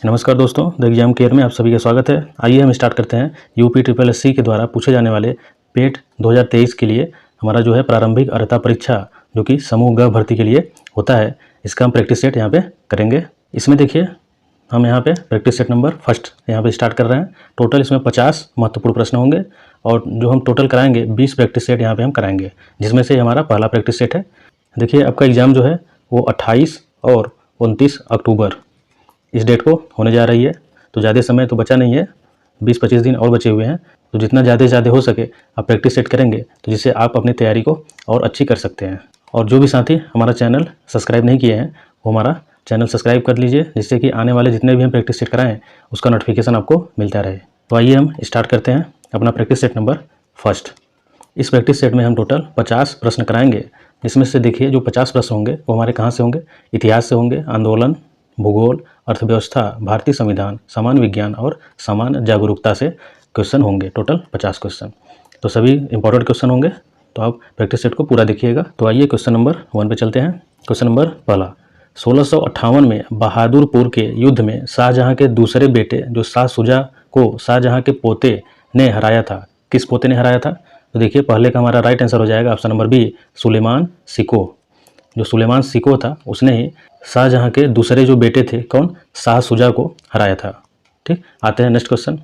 नमस्कार दोस्तों, the exam care में आप सभी का स्वागत है। आइए हम स्टार्ट करते हैं। यूपी ट्रिपल एससी के द्वारा पूछे जाने वाले पेट 2023 के लिए हमारा जो है प्रारंभिक अर्हता परीक्षा जो कि समूह ग भर्ती के लिए होता है, इसका हम प्रैक्टिस सेट यहाँ पे करेंगे। इसमें देखिए हम यहाँ पे प्रैक्टिस सेट नंबर फर्स्ट यहाँ पे स्टार्ट कर रहे हैं। टोटल इसमें 50 महत्वपूर्ण प्रश्न होंगे और जो हम टोटल कराएंगे 20 प्रैक्टिस सेट यहाँ पे हम कराएंगे, जिसमें से हमारा पहला प्रैक्टिस सेट है। देखिए आपका एग्ज़ाम जो है वो 28 और 29 अक्टूबर इस डेट को होने जा रही है। तो ज़्यादा समय तो बचा नहीं है, 20-25 दिन और बचे हुए हैं। तो जितना ज़्यादा से ज़्यादा हो सके आप प्रैक्टिस सेट करेंगे तो जिससे आप अपनी तैयारी को और अच्छी कर सकते हैं। और जो भी साथी हमारा चैनल सब्सक्राइब नहीं किए हैं वो हमारा चैनल सब्सक्राइब कर लीजिए, जिससे कि आने वाले जितने भी हम प्रैक्टिस सेट कराएं उसका नोटिफिकेशन आपको मिलता रहे। तो आइए हम स्टार्ट करते हैं अपना प्रैक्टिस सेट नंबर फर्स्ट। इस प्रैक्टिस सेट में हम टोटल 50 प्रश्न कराएंगे। इसमें से देखिए जो 50 प्रश्न होंगे वो हमारे कहाँ से होंगे, इतिहास से होंगे, आंदोलन, भूगोल, अर्थव्यवस्था, भारतीय संविधान, सामान्य विज्ञान और सामान्य जागरूकता से क्वेश्चन होंगे। टोटल 50 क्वेश्चन, तो सभी इंपॉर्टेंट क्वेश्चन होंगे। तो आप प्रैक्टिस सेट को पूरा देखिएगा। तो आइए क्वेश्चन नंबर 1 पे चलते हैं। क्वेश्चन नंबर पहला, 1658 में बहादुरपुर के युद्ध में शाहजहां के दूसरे बेटे जो शाह शुजा को शाहजहां के पोते ने हराया था, किस पोते ने हराया था? तो देखिए पहले का हमारा राइट आंसर हो जाएगा ऑप्शन नंबर बी, सुलेमान सिको। जो सुलेमान सिको था उसने ही शाहजहां के दूसरे जो बेटे थे कौन, शाह शुजा को हराया था। ठीक, आते हैं next question.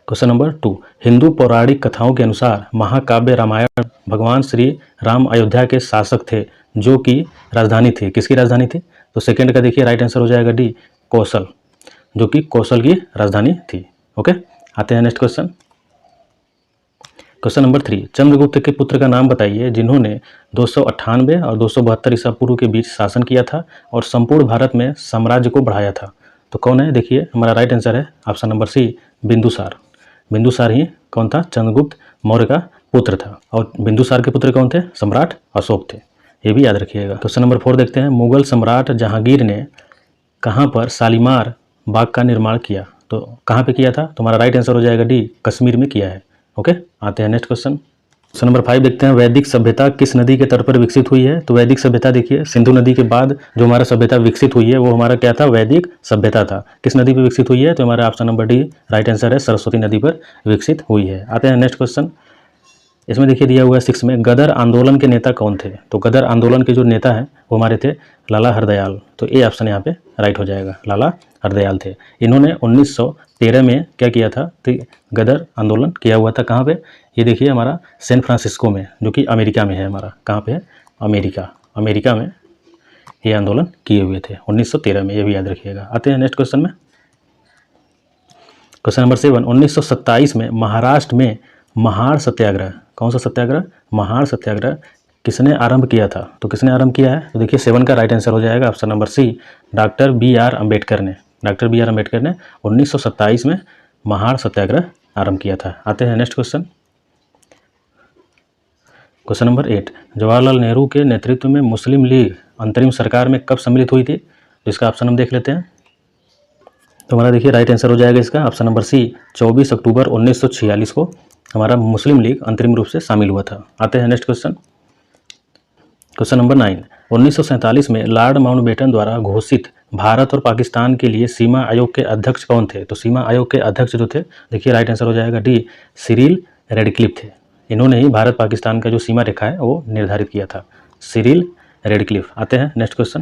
Question number 2, Hindu पौराणिक कथाओं के अनुसार महाकाव्य रामायण भगवान श्री राम अयोध्या के शासक थे जो कि राजधानी थी, किसकी राजधानी थी? तो सेकंड का देखिए राइट आंसर हो जाएगा डी, कौशल, जो कि कौशल की राजधानी थी। ओके, आते हैं next question. Question number 3, Chandragupta के पुत्र का नाम बताइए जिन्होंने 298 और 272 ईसा पूर्व के बीच शासन किया था और संपूर्ण भारत में साम्राज्य को बढ़ाया था। तो कौन है? देखिए हमारा राइट आंसर है option number C, Bindusar. Bindusar ही कौन था? चंद्रगुप्त मौर्य का पुत्र था। और बिंदुसार के पुत्र कौन थे? सम्राट अशोक थे, ये भी याद रखिएगा। क्वेश्चन नंबर 4 देखते हैं, मुगल सम्राट जहांगीर ने कहाँ पर शालीमार बाग का निर्माण किया? तो कहाँ पे किया था? तो हमारा राइट आंसर हो जाएगा डी, कश्मीर में किया है। ओके, आते हैं नेक्स्ट क्वेश्चन। क्वेश्चन नंबर 5 देखते हैं, वैदिक सभ्यता किस नदी के तट पर विकसित हुई है? तो वैदिक सभ्यता देखिए सिंधु नदी के बाद जो हमारा सभ्यता विकसित हुई है वो हमारा क्या था? वैदिक सभ्यता था। किस नदी पर विकसित हुई है? तो हमारा option number D right answer है, सरस्वती नदी पर विकसित हुई है। आते हैं नेक्स्ट क्वेश्चन। इसमें देखिए दिया हुआ है 6 में, गदर आंदोलन के नेता कौन थे? तो गदर आंदोलन के जो नेता हैं वो हमारे थे लाला हरदयाल। तो ए ऑप्शन यहाँ पे राइट हो जाएगा, लाला हरदयाल थे। इन्होंने 1913 में क्या किया था? तो गदर आंदोलन किया हुआ था। कहाँ पे? ये देखिए हमारा सैन फ्रांसिस्को में, जो कि अमेरिका में है। हमारा कहाँ पे है? अमेरिका में ये आंदोलन किए हुए थे 1913 में, ये भी याद रखिएगा। आते हैं नेक्स्ट क्वेश्चन में। क्वेश्चन नंबर 7, 1927 में महाराष्ट्र में महाड़ सत्याग्रह, कौन सा सत्याग्रह? महाड़ सत्याग्रह किसने आरंभ किया था? तो किसने आरंभ किया है? तो देखिए 7 का राइट आंसर हो जाएगा option number C, doctor B R Ambedkar ने। डॉक्टर बी आर अम्बेडकर ने 1927 में महाड़ सत्याग्रह आरंभ किया था। आते हैं next question. Question number 8, Jawaharlal Nehru के नेतृत्व में मुस्लिम लीग अंतरिम सरकार में कब सम्मिलित हुई थी? तो इसका ऑप्शन हम देख लेते हैं। तो हमारा देखिए राइट आंसर हो जाएगा इसका ऑप्शन नंबर सी, 24 अक्टूबर 1946 को हमारा मुस्लिम लीग अंतरिम रूप से शामिल हुआ था। आते हैं नेक्स्ट क्वेश्चन। क्वेश्चन नंबर 9, 1947 में लॉर्ड माउंटबेटन द्वारा घोषित भारत और पाकिस्तान के लिए सीमा आयोग के अध्यक्ष कौन थे? तो सीमा आयोग के अध्यक्ष जो थे, देखिए राइट आंसर हो जाएगा डी, सिरिल रेडक्लिफ थे। इन्होंने ही भारत पाकिस्तान का जो सीमा रेखा है वो निर्धारित किया था, सिरिल रेडक्लिफ। आते हैं नेक्स्ट क्वेश्चन।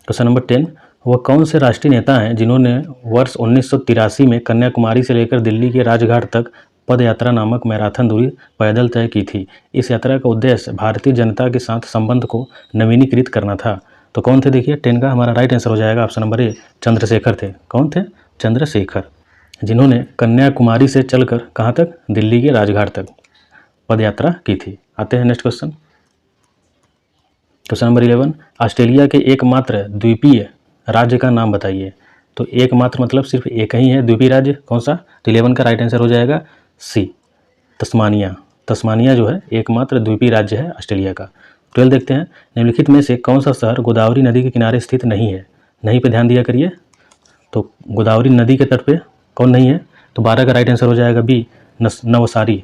क्वेश्चन नंबर 10, वह कौन से राष्ट्रीय नेता हैं जिन्होंने वर्ष 1983 में कन्याकुमारी से लेकर दिल्ली के राजघाट तक पद यात्रा नामक मैराथन दूरी पैदल तय की थी? इस यात्रा का उद्देश्य भारतीय जनता के साथ संबंध को नवीनीकृत करना था। तो कौन थे? देखिए 10 का हमारा राइट आंसर हो जाएगा ऑप्शन नंबर ए, चंद्रशेखर थे। कौन थे? चंद्रशेखर, जिन्होंने कन्याकुमारी से चलकर कहाँ तक? दिल्ली के राजघाट तक पद यात्रा की थी। आते हैं next question. Question number 11, Australia के एकमात्र द्वीपीय राज्य का नाम बताइए। तो एकमात्र मतलब सिर्फ एक ही है द्वीपीय राज्य, कौन सा? तो 11 का राइट आंसर हो जाएगा सी, तस्मानिया। तस्मानिया जो है एकमात्र द्वीपीय राज्य है ऑस्ट्रेलिया का। 12 देखते हैं, निम्नलिखित में से कौन सा शहर गोदावरी नदी के किनारे स्थित नहीं है? नहीं पे ध्यान दिया करिए। तो गोदावरी नदी के तट पे कौन नहीं है? तो 12 का राइट आंसर हो जाएगा बी, नवसारी।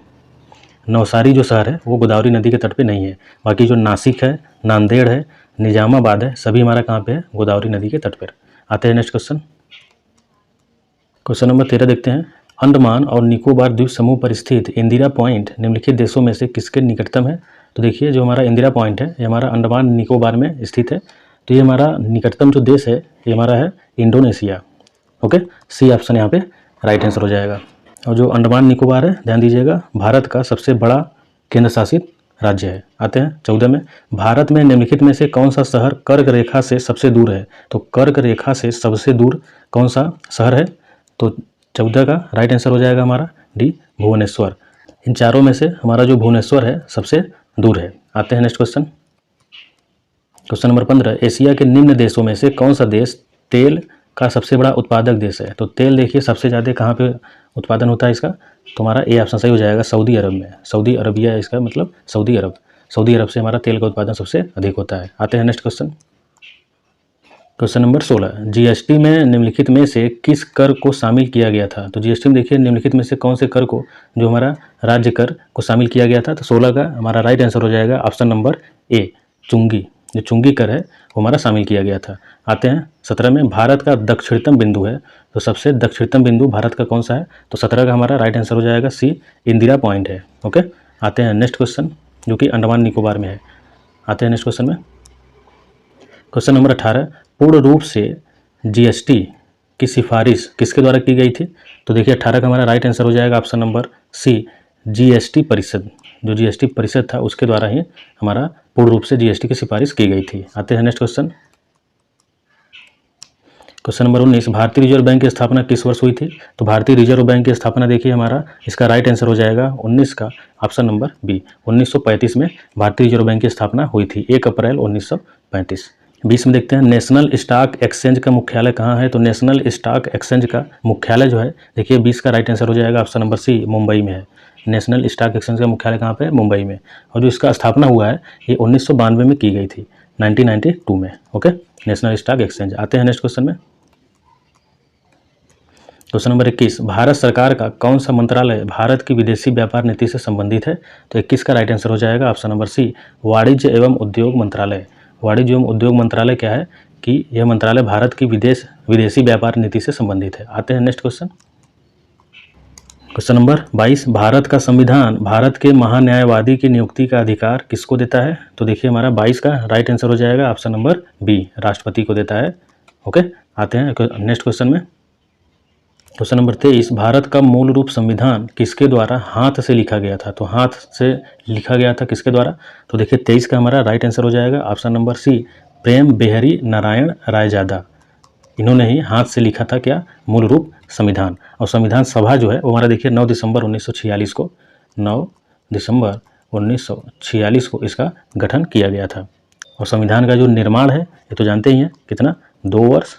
नवसारी जो शहर है वो गोदावरी नदी के तट पे नहीं है। बाकी जो नासिक है, नांदेड़ है, निजामाबाद है, सभी हमारा कहाँ पे है? गोदावरी नदी के तट पर। आते हैं नेक्स्ट क्वेश्चन। क्वेश्चन नंबर 13 देखते हैं। अंडमान और निकोबार द्वीप समूह पर स्थित इंदिरा पॉइंट निम्नलिखित देशों में से किसके निकटतम है? तो देखिए जो हमारा इंदिरा पॉइंट है ये हमारा अंडमान निकोबार में स्थित है। तो ये हमारा निकटतम जो देश है ये हमारा है इंडोनेशिया। ओके, सी ऑप्शन यहाँ पे राइट आंसर हो जाएगा। और जो अंडमान निकोबार है ध्यान दीजिएगा भारत का सबसे बड़ा केंद्र शासित राज्य है। आते हैं 14 में। भारत में निम्नलिखित में से कौन सा शहर कर्क रेखा से सबसे दूर है? तो कर्क रेखा से सबसे दूर कौन सा शहर है? तो 14 का राइट आंसर हो जाएगा हमारा डी भुवनेश्वर। इन चारों में से हमारा जो भुवनेश्वर है सबसे दूर है। आते हैं next question. Question number 15। Asia के निम्न देशों में से कौन सा देश तेल का सबसे बड़ा उत्पादक देश है? तो तेल देखिए सबसे ज़्यादा कहाँ पे उत्पादन होता है इसका? तो हमारा ए ऑप्शन सही हो जाएगा, सऊदी अरब में। सऊदी अरबिया इसका मतलब सऊदी अरब। सऊदी अरब से हमारा तेल का उत्पादन सबसे अधिक होता है। आते हैं next question. Question number 16। GST में निम्नलिखित में से किस कर को शामिल किया गया था? तो जीएसटी में देखिए निम्नलिखित में से कौन से कर को जो हमारा राज्य कर को शामिल किया गया था? तो 16 का हमारा राइट आंसर हो जाएगा ऑप्शन नंबर ए, चुंगी। जो चुंगी कर है वो हमारा शामिल किया गया था। आते हैं 17 में। भारत का दक्षिणतम बिंदु है, तो सबसे दक्षिणतम बिंदु भारत का कौन सा है? तो 17 का हमारा राइट आंसर हो जाएगा सी, इंदिरा पॉइंट है। ओके, आते हैं नेक्स्ट क्वेश्चन जो कि अंडमान निकोबार में है। आते हैं नेक्स्ट क्वेश्चन में। Question number 18। पूर्ण रूप से जीएसटी की सिफारिश किसके द्वारा की गई थी? तो देखिए 18 का हमारा राइट आंसर हो जाएगा ऑप्शन नंबर सी, जीएसटी परिषद। जो जीएसटी परिषद था उसके द्वारा ही हमारा पूर्ण रूप से जीएसटी की सिफारिश की गई थी। आते हैं नेक्स्ट क्वेश्चन। Question number 19। भारतीय रिजर्व बैंक की स्थापना किस वर्ष हुई थी? तो भारतीय रिजर्व बैंक की स्थापना देखिए हमारा इसका राइट आंसर हो जाएगा 19 का ऑप्शन नंबर बी, 1935 में भारतीय रिजर्व बैंक की स्थापना हुई थी, 1 अप्रैल 1935। 20 में देखते हैं। नेशनल स्टॉक एक्सचेंज का मुख्यालय कहाँ है? तो नेशनल स्टॉक एक्सचेंज का मुख्यालय जो है देखिए 20 का राइट आंसर हो जाएगा ऑप्शन नंबर सी, मुंबई में है। नेशनल स्टॉक एक्सचेंज का मुख्यालय कहाँ पे है? मुंबई में। और जो इसका स्थापना हुआ है ये 1992 में की गई थी, 1992 में। Okay, national stock exchange. आते हैं नेक्स्ट क्वेश्चन में। Question number 21। भारत सरकार का कौन सा मंत्रालय भारत की विदेशी व्यापार नीति से संबंधित है? तो 21 का राइट आंसर हो जाएगा ऑप्शन नंबर सी, वाणिज्य एवं उद्योग मंत्रालय। वाणिज्य एवं उद्योग मंत्रालय क्या है कि यह मंत्रालय भारत की विदेशी व्यापार नीति से संबंधित है। आते हैं next question. Question number 22। Bharat का संविधान भारत के महान्यायवादी की नियुक्ति का अधिकार किसको देता है? तो देखिए हमारा 22 का राइट आंसर हो जाएगा ऑप्शन नंबर बी, राष्ट्रपति को देता है। ओके, आते हैं नेक्स्ट क्वेश्चन में। Question number 23। भारत का मूल रूप संविधान किसके द्वारा हाथ से लिखा गया था? तो हाथ से लिखा गया था किसके द्वारा? तो देखिए 23 का हमारा राइट आंसर हो जाएगा ऑप्शन नंबर सी, प्रेम बेहरी नारायण रायजादा। इन्होंने ही हाथ से लिखा था क्या? मूल रूप संविधान। और संविधान सभा जो है वो हमारा देखिए 9 दिसंबर 1946 को 9 दिसंबर 1946 को इसका गठन किया गया था। और संविधान का जो निर्माण है ये तो जानते ही हैं कितना, 2 वर्ष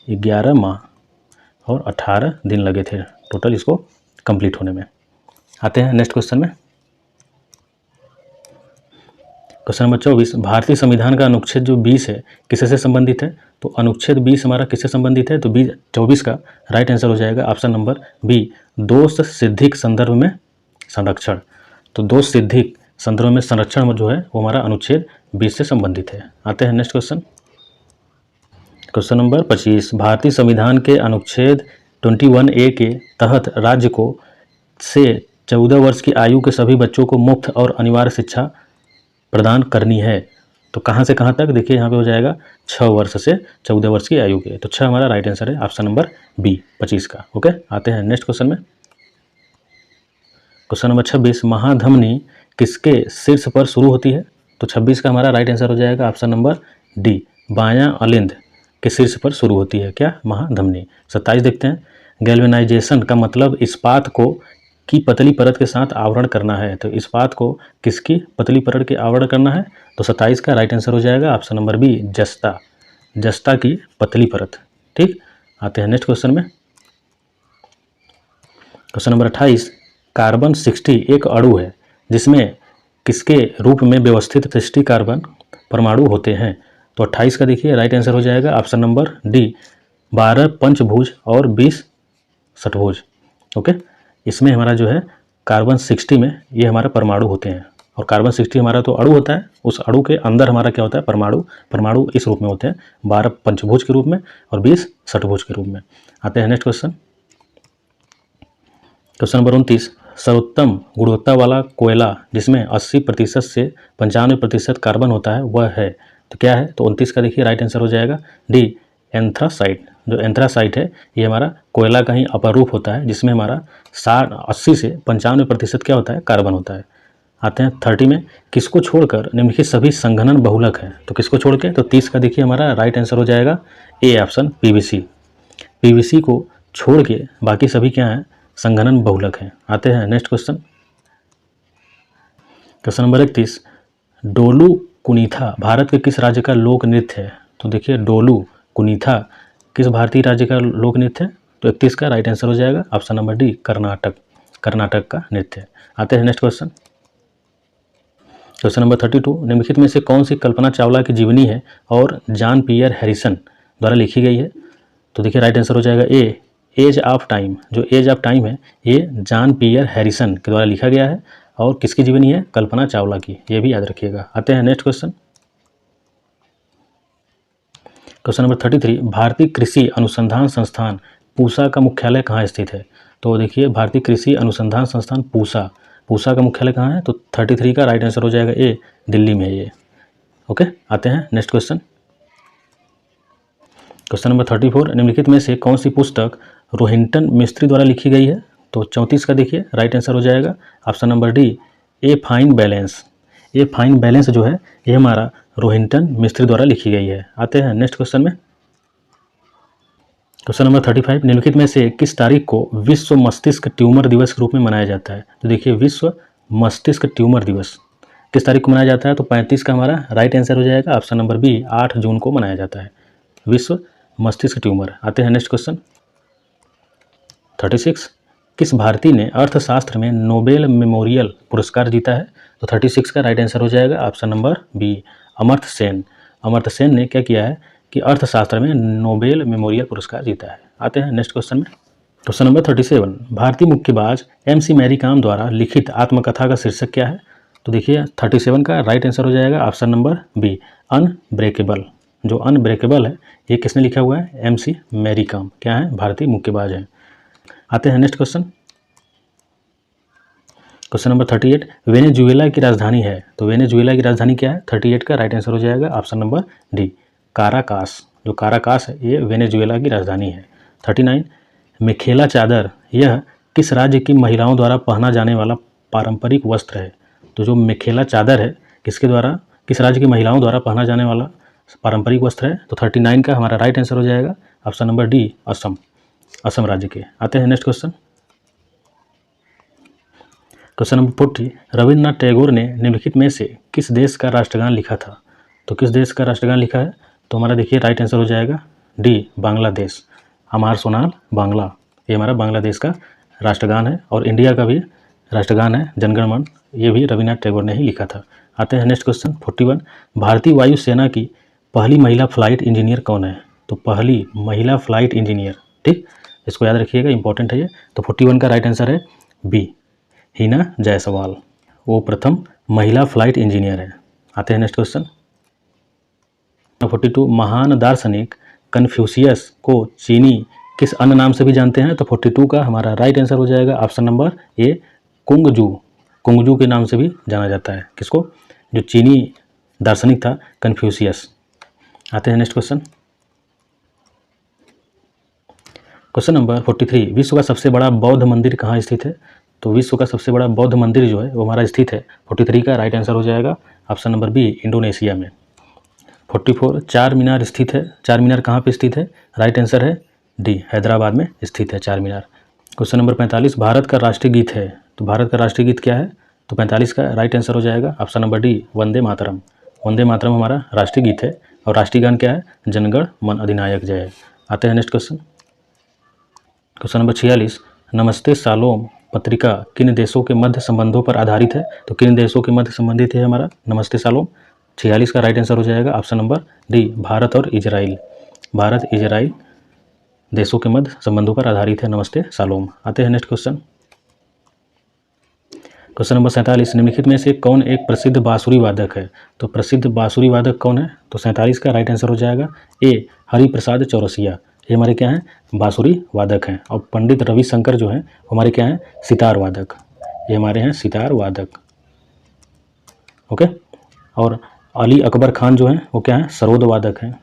11 माह और 18 दिन लगे थे टोटल इसको कंप्लीट होने में। आते हैं नेक्स्ट क्वेश्चन में। Question number 24। भारतीय संविधान का अनुच्छेद जो 20 है किससे से संबंधित है? तो अनुच्छेद 20 हमारा किससे संबंधित है? तो 24 का राइट आंसर हो जाएगा ऑप्शन नंबर बी, दोष सिद्धिक संदर्भ में संरक्षण। तो दोष सिद्धिक संदर्भ में संरक्षण जो है वो हमारा अनुच्छेद 20 से संबंधित है। आते हैं नेक्स्ट क्वेश्चन। Question number 25। भारतीय संविधान के अनुच्छेद 21A के तहत राज्य को से 14 वर्ष की आयु के सभी बच्चों को मुफ्त और अनिवार्य शिक्षा प्रदान करनी है। तो कहाँ से कहाँ तक? देखिए यहाँ पे हो जाएगा 6 वर्ष से 14 वर्ष की आयु के। तो 6 हमारा राइट आंसर है ऑप्शन नंबर बी, 25 का। ओके, आते हैं नेक्स्ट क्वेश्चन में। Question number 26। महाधमनी किसके शीर्ष पर शुरू होती है? तो 26 का हमारा राइट आंसर हो जाएगा ऑप्शन नंबर डी, बायां अलिंद के शीर्ष पर शुरू होती है क्या? महाधमनी। 27 देखते हैं। गैल्वेनाइजेशन का मतलब इस्पात को की पतली परत के साथ आवरण करना है। तो इस्पात को किसकी पतली परत के आवरण करना है? तो 27 का राइट आंसर हो जाएगा ऑप्शन नंबर बी, जस्ता। जस्ता की पतली परत। ठीक, आते हैं नेक्स्ट क्वेश्चन में। Question number 28। कार्बन 60 एक अणु है जिसमें किसके रूप में व्यवस्थित 60 कार्बन परमाणु होते हैं? तो 28 का देखिए राइट आंसर हो जाएगा ऑप्शन नंबर डी, 12 पंचभुज और 20 षटभुज। ओके, इसमें हमारा जो है कार्बन 60 में ये हमारे परमाणु होते हैं। और कार्बन 60 हमारा तो अणु होता है, उस अणु के अंदर हमारा क्या होता है, परमाणु। परमाणु इस रूप में होते हैं, 12 पंचभुज के रूप में और 20 षटभुज के रूप में। आते हैं नेक्स्ट क्वेश्चन। क्वेश्चन नंबर 29, सर्वोत्तम गुणवत्ता वाला कोयला जिसमें 80% से 95% कार्बन होता है वह है, तो क्या है? तो 29 का देखिए राइट आंसर हो जाएगा डी, एंथ्रासाइट। जो एंथ्रासाइट है ये हमारा कोयला का ही अपर रूप होता है जिसमें हमारा 80 से 95% क्या होता है, कार्बन होता है। आते हैं 30 में, किसको छोड़कर निम्नलिखित सभी संघनन बहुलक है, तो किसको छोड़ के? तो 30 का देखिए हमारा राइट आंसर हो जाएगा ए ऑप्शन, पीवीसी। पीवीसी को छोड़ के बाकी सभी क्या हैं, संघनन बहुलक हैं। आते हैं नेक्स्ट क्वेश्चन। क्वेश्चन नंबर 31, डोलू कुनीथा भारत के किस राज्य का लोक नृत्य है, तो देखिए डोलू कुनीथा किस भारतीय राज्य का लोक नृत्य है, तो 31 का राइट आंसर हो जाएगा option number D, Karnataka. Karnataka का नृत्य। आते हैं नेक्स्ट क्वेश्चन। क्वेश्चन नंबर 32, निम्नलिखित में से कौन सी कल्पना चावला की जीवनी है और जॉन पियर हैरिसन द्वारा लिखी गई है, तो देखिए राइट आंसर हो जाएगा ए, एज ऑफ टाइम। जो एज ऑफ टाइम है ये जॉन पियर हैरिसन के द्वारा लिखा गया है और किसकी जीवनी है, कल्पना चावला की, ये भी याद रखिएगा। आते हैं नेक्स्ट क्वेश्चन। क्वेश्चन नंबर 33, भारतीय कृषि अनुसंधान संस्थान पूसा का मुख्यालय कहाँ स्थित है, तो देखिए भारतीय कृषि अनुसंधान संस्थान पूसा, पूसा का मुख्यालय कहाँ है, तो 33 का राइट आंसर हो जाएगा ए, दिल्ली में है ये। ओके, आते हैं नेक्स्ट क्वेश्चन। क्वेश्चन नंबर 34, निम्नलिखित में से कौन सी पुस्तक रोहिंटन मिस्त्री द्वारा लिखी गई है, तो 34 का देखिए राइट आंसर हो जाएगा option number D, a fine balance. A fine balance जो है ये हमारा रोहिंटन मिस्त्री द्वारा लिखी गई है। आते हैं नेक्स्ट क्वेश्चन में। क्वेश्चन नंबर 35, निम्नलिखित में से किस तारीख को विश्व मस्तिष्क ट्यूमर दिवस के रूप में मनाया जाता है, तो देखिए विश्व मस्तिष्क ट्यूमर दिवस किस तारीख को मनाया जाता है, तो 35 का हमारा राइट आंसर हो जाएगा ऑप्शन नंबर बी, 8 जून को मनाया जाता है विश्व मस्तिष्क ट्यूमर। आते हैं नेक्स्ट क्वेश्चन। 36, किस भारतीय ने अर्थशास्त्र में नोबेल मेमोरियल पुरस्कार जीता है, तो 36 का राइट आंसर हो जाएगा option number B, Amartya Sen. Amartya Sen ने क्या किया है कि अर्थशास्त्र में नोबेल मेमोरियल पुरस्कार जीता है। आते हैं नेक्स्ट क्वेश्चन में। क्वेश्चन नंबर 37, भारतीय मुक्केबाज MC मैरी कॉम द्वारा लिखित आत्मकथा का शीर्षक क्या है, तो देखिए 37 का राइट आंसर हो जाएगा ऑप्शन नंबर बी, अनब्रेकेबल। जो अनब्रेकेबल है ये किसने लिखा हुआ है, MC मैरी कॉम, क्या है, भारतीय मुक्केबाज हैं। आते हैं next question. Question number 38, Venezuela की राजधानी है, तो वेनेजुएला की राजधानी क्या है, 38 का राइट आंसर हो जाएगा ऑप्शन नंबर डी, काराकास। जो काराकास है ये वेनेजुएला की राजधानी है। 39, मेखेला चादर यह किस राज्य की महिलाओं द्वारा पहना जाने वाला पारंपरिक वस्त्र है, तो जो मेखेला चादर है किसके द्वारा, किस राज्य की महिलाओं द्वारा पहना जाने वाला पारंपरिक वस्त्र है, तो 39 का हमारा राइट आंसर हो जाएगा option number D, Assam. Assam राज्य के। आते हैं next question. Question number 40, Rabindranath Tagore ने निम्नलिखित में से किस देश का राष्ट्रगान लिखा था, तो किस देश का राष्ट्रगान लिखा है, तो हमारा देखिए राइट आंसर हो जाएगा डी, बांग्लादेश। हमार सोनाल बांग्ला, ये हमारा बांग्लादेश का राष्ट्रगान है और इंडिया का भी राष्ट्रगान है जनगण मन, ये भी रविन्द्रनाथ टैगोर ने ही लिखा था। आते हैं नेक्स्ट क्वेश्चन 41, भारतीय वायुसेना की पहली महिला फ्लाइट इंजीनियर कौन है, तो पहली महिला फ्लाइट इंजीनियर, ठीक, इसको याद रखिएगा, इंपॉर्टेंट है ये। तो 41 का राइट आंसर है बी, हिना जायसवाल, वो प्रथम महिला फ्लाइट इंजीनियर है। आते हैं नेक्स्ट क्वेश्चन 42, महान दार्शनिक कन्फ्यूशियस को चीनी किस अन्य नाम से भी जानते हैं, तो 42 का हमारा राइट आंसर हो जाएगा ऑप्शन नंबर ए, कुंगजू। कुंगजू के नाम से भी जाना जाता है किसको, जो चीनी दार्शनिक था कन्फ्यूशियस। आते हैं नेक्स्ट क्वेश्चन। क्वेश्चन नंबर 43, विश्व का सबसे बड़ा बौद्ध मंदिर कहाँ स्थित है, तो विश्व का सबसे बड़ा बौद्ध मंदिर जो है वो हमारा स्थित है, 43 का राइट आंसर हो जाएगा ऑप्शन नंबर बी, इंडोनेशिया में। 44, चार मीनार स्थित है, चार मीनार कहाँ पे स्थित है, राइट आंसर है डी, हैदराबाद में स्थित है चार मीनार। क्वेश्चन नंबर 45, भारत का राष्ट्रीय गीत है, तो भारत का राष्ट्रीय गीत क्या है, तो 45 का राइट आंसर हो जाएगा option number D, Vande Mataram. Vande Mataram हमारा राष्ट्रीय गीत है और राष्ट्रीय गान क्या है, जनगण मन अधिनायक जय। आते हैं नेक्स्ट क्वेश्चन। क्वेश्चन नंबर 46, नमस्ते सालोम पत्रिका किन देशों के मध्य संबंधों पर आधारित है, तो किन देशों के मध्य संबंधित है हमारा नमस्ते सालोम। 46 का राइट आंसर हो जाएगा ऑप्शन नंबर डी, भारत और इजराइल। भारत इजराइल देशों के मध्य संबंधों पर आधारित है नमस्ते सालोम। आते हैं नेक्स्ट क्वेश्चन। क्वेश्चन नंबर 47, निम्नलिखित में से कौन एक प्रसिद्ध बांसुरी वादक है? तो प्रसिद्ध बांसुरी वादक कौन है? तो 47 का राइट आंसर हो जाएगा ए हरिप्रसाद चौरसिया। ये हमारे क्या हैं? बांसुरी वादक हैं। और पंडित रविशंकर जो हैं हमारे क्या हैं? सितार वादक। ये हमारे हैं सितार वादक। ओके। और अली अकबर खान जो हैं वो क्या हैं? सरोद वादक हैं,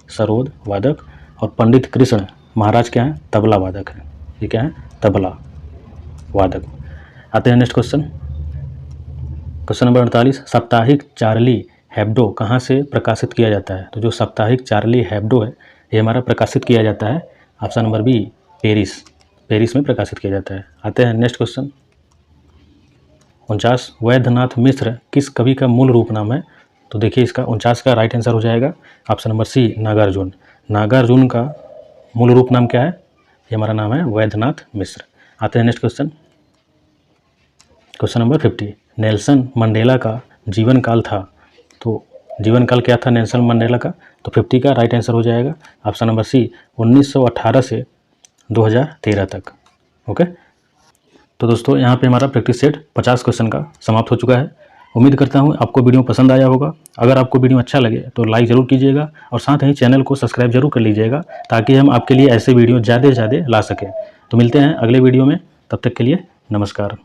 सरोद वादक। और पंडित कृष्ण महाराज क्या हैं? तबला वादक हैं। ये क्या है? तबला वादक। आते हैं नेक्स्ट क्वेश्चन। क्वेश्चन नंबर 48, साप्ताहिक चार्ली हेब्डो कहाँ से प्रकाशित किया जाता है? तो जो साप्ताहिक चार्ली हेब्डो है ये हमारा प्रकाशित किया जाता है option number B Paris, Paris में प्रकाशित किया जाता है। आते हैं नेक्स्ट क्वेश्चन। 49, वैद्यनाथ मिश्र किस कवि का मूल रूप नाम है? तो देखिए इसका 49 का राइट आंसर हो जाएगा option number C Nagarjuna. Nagarjuna का मूल रूप नाम क्या है? ये हमारा नाम है वैद्यनाथ मिश्र। आते हैं next question. Question number 50, Nelson Mandela का जीवन काल था। तो जीवन काल क्या था नेल्सन मंडेला का? तो 50 का राइट आंसर हो जाएगा ऑप्शन नंबर सी 1918 से 2013 तक। ओके। तो दोस्तों यहाँ पे हमारा प्रैक्टिस सेट 50 क्वेश्चन का समाप्त हो चुका है। उम्मीद करता हूँ आपको वीडियो पसंद आया होगा। अगर आपको वीडियो अच्छा लगे तो लाइक ज़रूर कीजिएगा और साथ ही चैनल को सब्सक्राइब जरूर कर लीजिएगा ताकि हम आपके लिए ऐसे वीडियो ज़्यादा से ज़्यादा ला सकें। तो मिलते हैं अगले वीडियो में, तब तक के लिए नमस्कार।